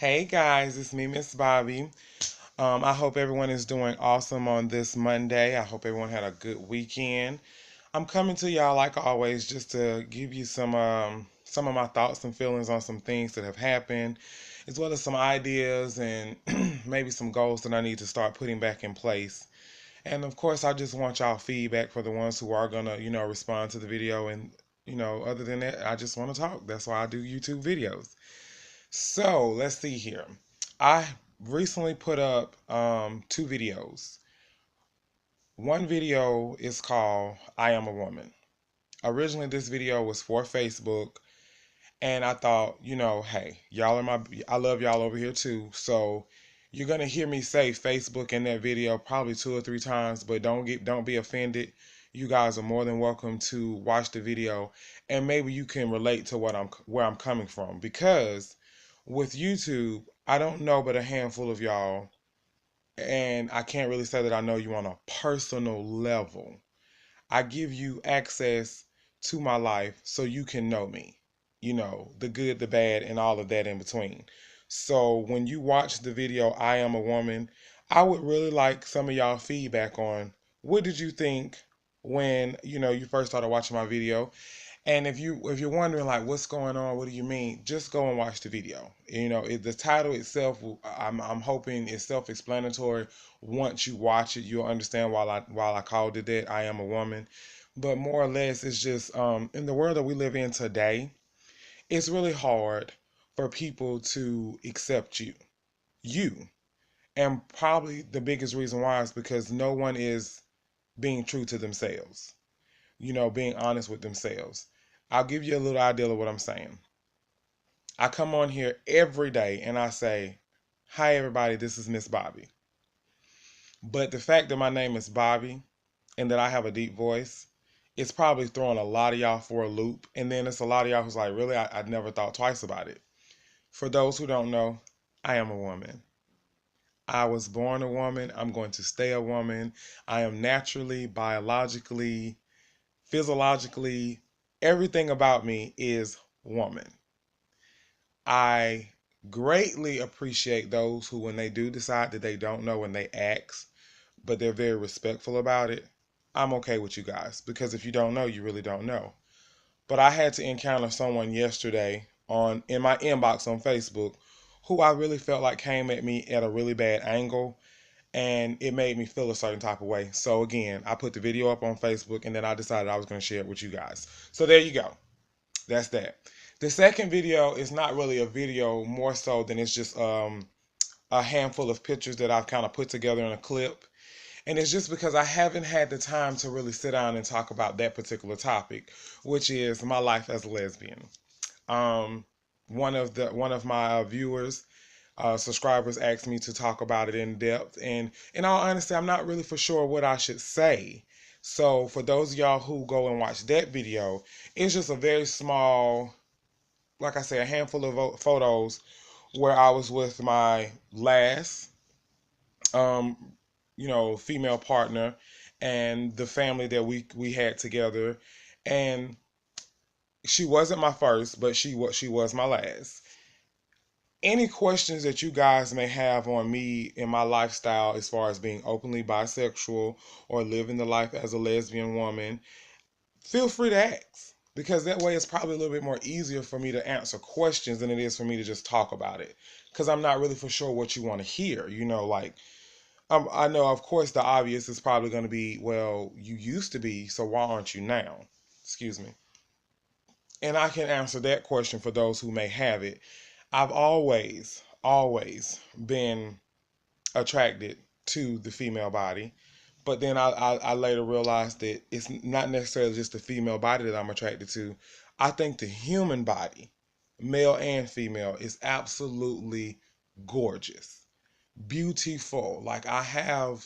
Hey guys, it's me, Miss Bobby. I hope everyone is doing awesome on this Monday. I hope everyone had a good weekend. I'm coming to y'all like always just to give you some of my thoughts and feelings on some things that have happened, as well as some ideas and maybe some goals that I need to start putting back in place. And of course, I just want y'all feedback for the ones who are gonna, respond to the video. And other than that, I just want to talk. That's why I do YouTube videos. So let's see here. I recently put up two videos. One video is called I Am a Woman. Originally, this video was for Facebook, and I thought, hey, I love y'all over here too. So you're gonna hear me say Facebook in that video probably two or three times, but don't be offended. You guys are more than welcome to watch the video, and maybe you can relate to where I'm coming from because with YouTube, I don't know but a handful of y'all, and I can't really say that I know you on a personal level. I give you access to my life so you can know me, the good, the bad, and all of that in between. So when you watch the video, I Am a Woman, I would really like some of y'all feedback on what did you think when, you first started watching my video. And if you're wondering like what's going on, what do you mean? Just go and watch the video. The title itself, I'm hoping is self-explanatory. Once you watch it, you'll understand why I called it that. I am a woman, but more or less, it's just in the world that we live in today, it's really hard for people to accept you, and probably the biggest reason why is because no one is being true to themselves, being honest with themselves. I'll give you a little idea of what I'm saying. I come on here every day and I say, hi, everybody, this is Miss Bobby. But the fact that my name is Bobby and that I have a deep voice, it's probably throwing a lot of y'all for a loop. And then it's a lot of y'all who's like, really? I never thought twice about it. For those who don't know, I am a woman. I was born a woman. I'm going to stay a woman. I am naturally, biologically, physiologically, everything about me is woman. I greatly appreciate those who, when they do decide that they don't know and they ask, but they're very respectful about it. I'm okay with you guys because if you don't know, you really don't know. But I had to encounter someone yesterday in my inbox on Facebook who I really felt like came at me at a really bad angle, and it made me feel a certain type of way. So again, I put the video up on Facebook and then I decided I was going to share it with you guys. So there you go. That's that. The second video is not really a video, more so than it's just a handful of pictures that I've kind of put together in a clip. And it's just because I haven't had the time to really sit down and talk about that particular topic, which is my life as a lesbian. Um, one of my viewers, subscribers, asked me to talk about it in depth, and in all honesty, I'm not really for sure what I should say. So for those of y'all who go and watch that video, it's just a very small, like I say, a handful of photos where I was with my last, um, female partner and the family that we had together, and she wasn't my first, but she was my last. Any questions that you guys may have on me and my lifestyle as far as being openly bisexual or living the life as a lesbian woman, feel free to ask. Because that way it's probably a little bit more easier for me to answer questions than it is for me to just talk about it. Because I'm not really for sure what you want to hear. Like, I know, of course, the obvious is probably going to be, well, you used to be, so why aren't you now? Excuse me. And I can answer that question for those who may have it. I've always been attracted to the female body. But then I later realized that it's not necessarily just the female body that I'm attracted to. I think the human body, male and female, is absolutely gorgeous, beautiful. Like I'm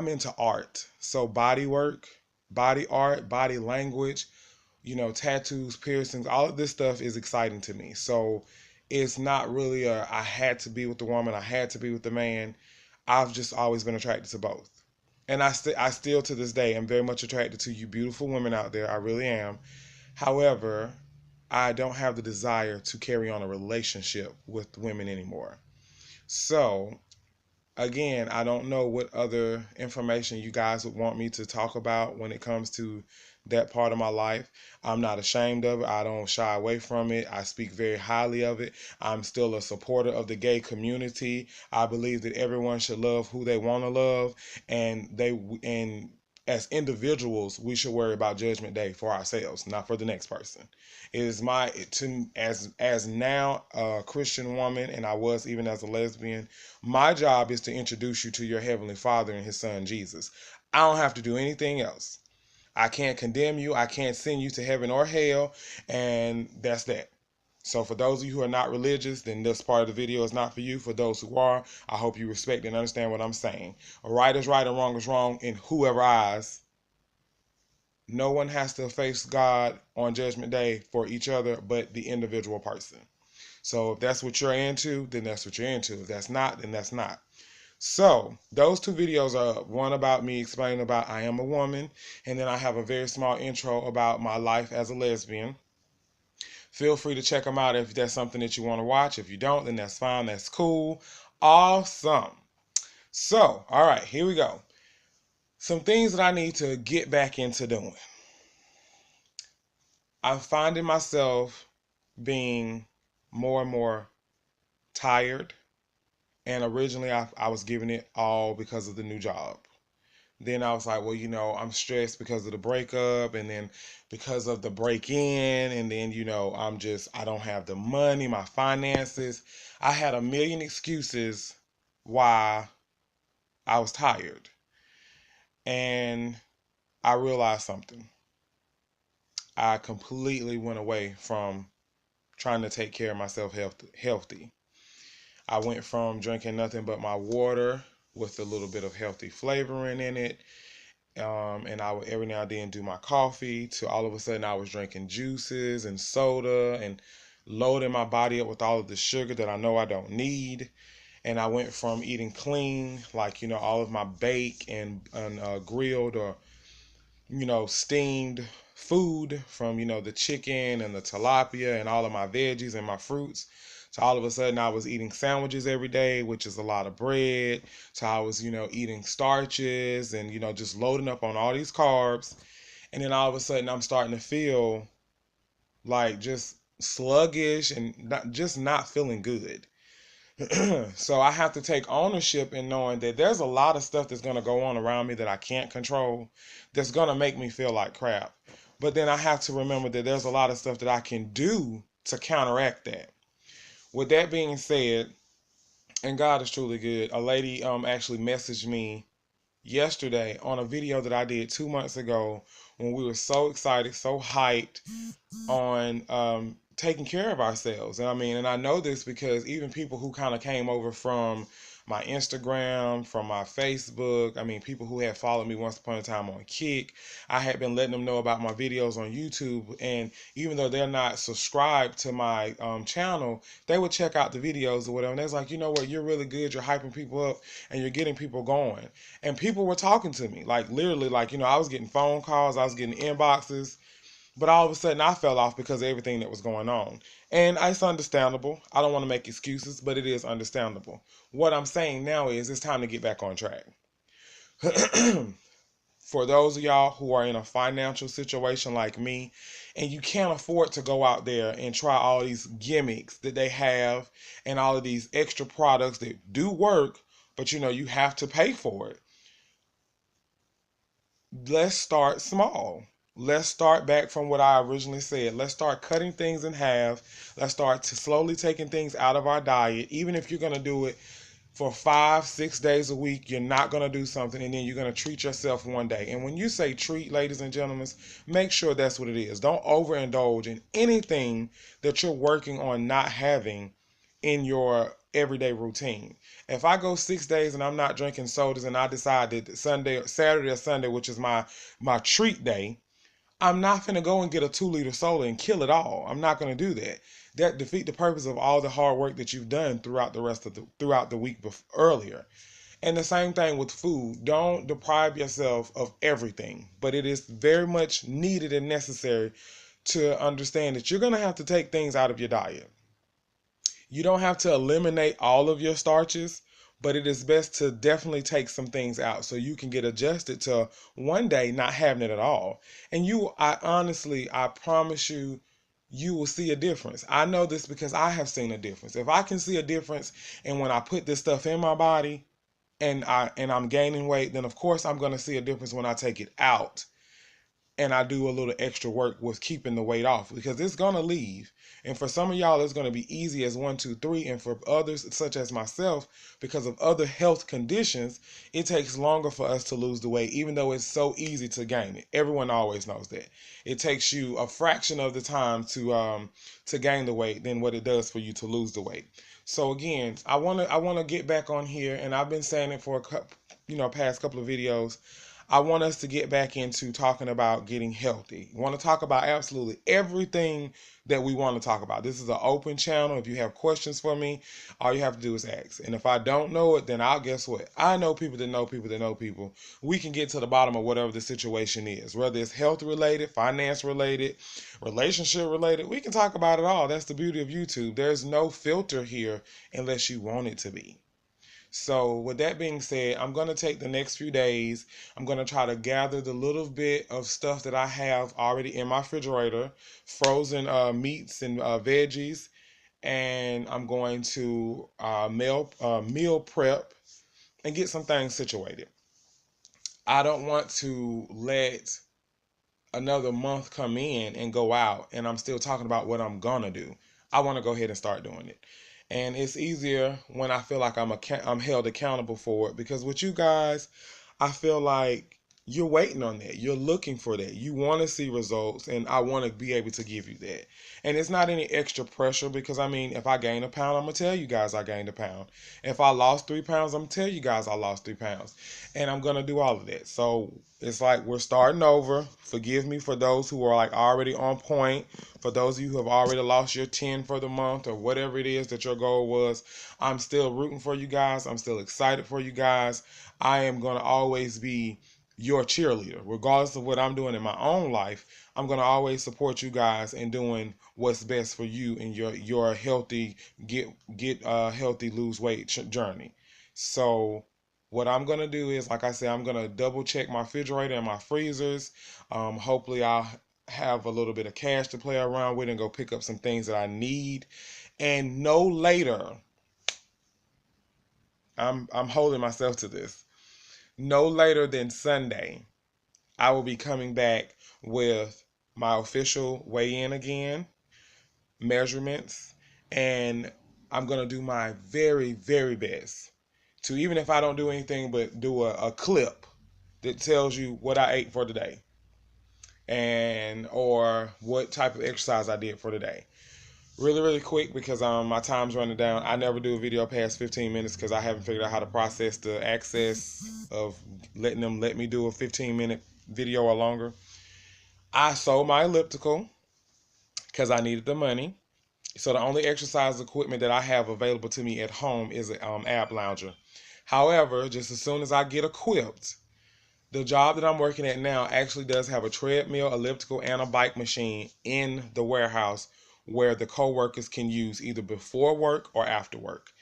into art. So body work, body art, body language, tattoos, piercings, all of this stuff is exciting to me. So it's not really I had to be with the woman, I had to be with the man. I've just always been attracted to both. And I still to this day am very much attracted to you beautiful women out there. I really am. However, I don't have the desire to carry on a relationship with women anymore. So, again, I don't know what other information you guys would want me to talk about when it comes to that part of my life. I'm not ashamed of it. I don't shy away from it. I speak very highly of it. I'm still a supporter of the gay community. I believe that everyone should love who they want to love, and as individuals, we should worry about Judgment Day for ourselves, not for the next person. It is my to as now a Christian woman, and I was even as a lesbian. My job is to introduce you to your Heavenly Father and His Son Jesus. I don't have to do anything else. I can't condemn you. I can't send you to heaven or hell. And that's that. So for those of you who are not religious, then this part of the video is not for you. For those who are, I hope you respect and understand what I'm saying. Right is right and wrong is wrong in whoever eyes. No one has to face God on Judgment Day for each other but the individual person. So if that's what you're into, then that's what you're into. If that's not, then that's not. So those two videos are one about me explaining about I am a woman, and then I have a very small intro about my life as a lesbian. Feel free to check them out if that's something that you want to watch. If you don't, then that's fine. That's cool. Awesome. So, all right, here we go. Some things that I need to get back into doing. I'm finding myself being more and more tired. And originally, I was giving it all because of the new job. Then I was like, well, I'm stressed because of the breakup, and then because of the break in, and then, I don't have the money, my finances. I had a million excuses why I was tired. And I realized something. I completely went away from trying to take care of myself healthy. I went from drinking nothing but my water with a little bit of healthy flavoring in it. And I would every now and then do my coffee, to all of a sudden I was drinking juices and soda and loading my body up with all of the sugar that I know I don't need. And I went from eating clean, like, all of my bake and grilled or, steamed food from, the chicken and the tilapia and all of my veggies and my fruits. So all of a sudden I was eating sandwiches every day, which is a lot of bread. So I was, eating starches and, just loading up on all these carbs. And then all of a sudden I'm starting to feel like just sluggish and not feeling good. So I have to take ownership in knowing that there's a lot of stuff that's going to go on around me that I can't control, that's going to make me feel like crap. But then I have to remember that there's a lot of stuff that I can do to counteract that. With that being said, and God is truly good, a lady actually messaged me yesterday on a video that I did 2 months ago when we were so excited, so hyped on taking care of ourselves. And I know this because even people who kind of came over from my Instagram, from my Facebook, people who had followed me once upon a time on Kick, I had been letting them know about my videos on YouTube. And even though they're not subscribed to my channel, they would check out the videos or whatever. And they was like, you know what, you're really good. You're hyping people up and you're getting people going. And people were talking to me, like literally, like, I was getting phone calls, I was getting inboxes. But all of a sudden, I fell off because of everything that was going on. And it's understandable. I don't want to make excuses, but it is understandable. What I'm saying now is it's time to get back on track. For those of y'all who are in a financial situation like me, and you can't afford to go out there and try all these gimmicks that they have and all of these extra products that do work, but you have to pay for it. Let's start small. Let's start back from what I originally said. Let's start cutting things in half. Let's start to slowly taking things out of our diet. Even if you're going to do it for 5-6 days a week, you're not going to do something and then you're going to treat yourself one day. And when you say treat, ladies and gentlemen, make sure that's what it is. Don't overindulge in anything that you're working on not having in your everyday routine. If I go 6 days and I'm not drinking sodas and I decide that Saturday or Sunday, which is my treat day, I'm not gonna go and get a 2-liter soda and kill it all. I'm not gonna do that. That defeat the purpose of all the hard work that you've done throughout the week earlier. And the same thing with food. Don't deprive yourself of everything, but it is very much needed and necessary to understand that you're going to have to take things out of your diet. You don't have to eliminate all of your starches, but it is best to definitely take some things out so you can get adjusted to one day not having it at all. And I promise you, you will see a difference. I know this because I have seen a difference. If I can see a difference, and when I put this stuff in my body and I'm gaining weight, then of course I'm going to see a difference when I take it out and I do a little extra work with keeping the weight off, because it's going to leave. And for some of y'all, it's going to be easy as 1, 2, 3. And for others, such as myself, because of other health conditions, it takes longer for us to lose the weight, even though it's so easy to gain it. Everyone always knows that. It takes you a fraction of the time to gain the weight than what it does for you to lose the weight. So again, I wanna get back on here, and I've been saying it for past couple of videos. I want us to get back into talking about getting healthy. I want to talk about absolutely everything that we want to talk about. This is an open channel. If you have questions for me, all you have to do is ask. And if I don't know it, then guess what? I know people that know people that know people. We can get to the bottom of whatever the situation is, whether it's health related, finance related, relationship related. We can talk about it all. That's the beauty of YouTube. There's no filter here unless you want it to be. So with that being said, I'm going to take the next few days. I'm going to try to gather the little bit of stuff that I have already in my refrigerator, frozen meats and veggies, and I'm going to meal prep and get some things situated. I don't want to let another month come in and go out and I'm still talking about what I'm gonna do. I want to go ahead and start doing it. And it's easier when I feel like I'm held accountable for it, because with you guys, I feel like you're waiting on that. You're looking for that. You want to see results, and I want to be able to give you that. And it's not any extra pressure, because I mean, if I gain a pound, I'm gonna tell you guys I gained a pound. If I lost 3 pounds, I'm gonna tell you guys I lost 3 pounds. And I'm gonna do all of that. So it's like we're starting over. Forgive me for those who are like already on point. For those of you who have already lost your 10 for the month or whatever it is that your goal was, I'm still rooting for you guys. I'm still excited for you guys. I am going to always be your cheerleader. Regardless of what I'm doing in my own life, I'm going to always support you guys in doing what's best for you in your healthy, get healthy, lose weight journey. So what I'm going to do is, like I said, I'm going to double check my refrigerator and my freezers. Hopefully I'll have a little bit of cash to play around with and go pick up some things that I need. And no later, I'm holding myself to this. No later than Sunday, I will be coming back with my official weigh-in again, measurements, and I'm going to do my very, very best to, even if I don't do anything but do a clip that tells you what I ate for today and or what type of exercise I did for today. Really, really quick, because my time's running down. I never do a video past 15 minutes because I haven't figured out how to process the access of letting them let me do a 15-minute video or longer. I sold my elliptical because I needed the money. So the only exercise equipment that I have available to me at home is an ab lounger. However, just as soon as I get equipped, the job that I'm working at now actually does have a treadmill, elliptical, and a bike machine in the warehouse where the co-workers can use either before work or after work.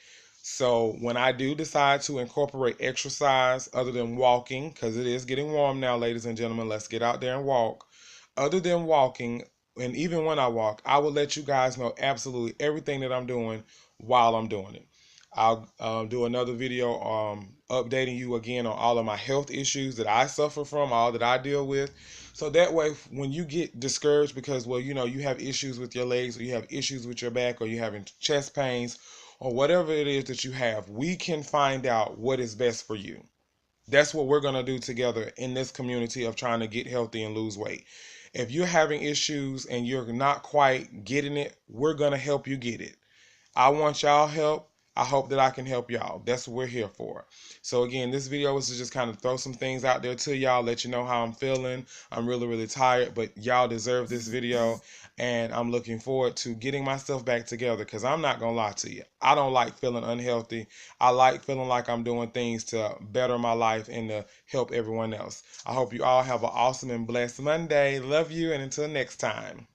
So when I do decide to incorporate exercise other than walking, because it is getting warm now, ladies and gentlemen, let's get out there and walk. Other than walking, and even when I walk, I will let you guys know absolutely everything that I'm doing while I'm doing it. I'll do another video updating you again on all of my health issues that I suffer from, all that I deal with. So that way, when you get discouraged because, well, you have issues with your legs, or you have issues with your back, or you're having chest pains, or whatever it is that you have, we can find out what is best for you. That's what we're going to do together in this community of trying to get healthy and lose weight. If you're having issues and you're not quite getting it, we're going to help you get it. I want y'all help. I hope that I can help y'all. That's what we're here for. So again, this video was to just kind of throw some things out there to y'all, let you know how I'm feeling. I'm really, really tired, but y'all deserve this video. And I'm looking forward to getting myself back together, because I'm not going to lie to you. I don't like feeling unhealthy. I like feeling like I'm doing things to better my life and to help everyone else. I hope you all have an awesome and blessed Monday. Love you, and until next time.